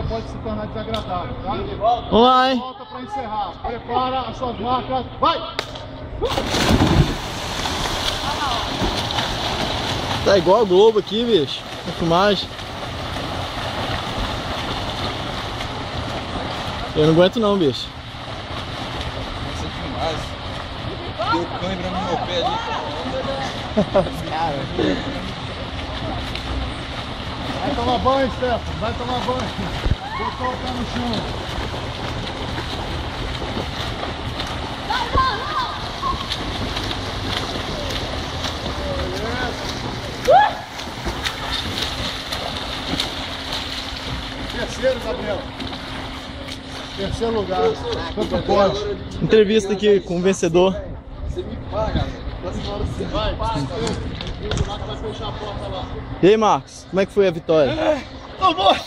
pode se tornar desagradável, tá? Vamos lá, hein? Volta para encerrar. Prepara as suas marcas. Vai! Tá igual o Globo aqui, bicho. A filmagem. Eu não aguento não, bicho. Essa filmagem. Deu câimbra no meu pé ali. Vai tomar banho, Stefano. Vai tomar banho. Botou o pé no chão. Terceiro, Gabriel. Terceiro lugar. Quanto pode? Entrevista aqui com o vencedor. Você me paga, velho. Próxima hora você Vai, paga. vai fechar a porta lá. E aí, Marcos? Como é que foi a vitória? Tô morto!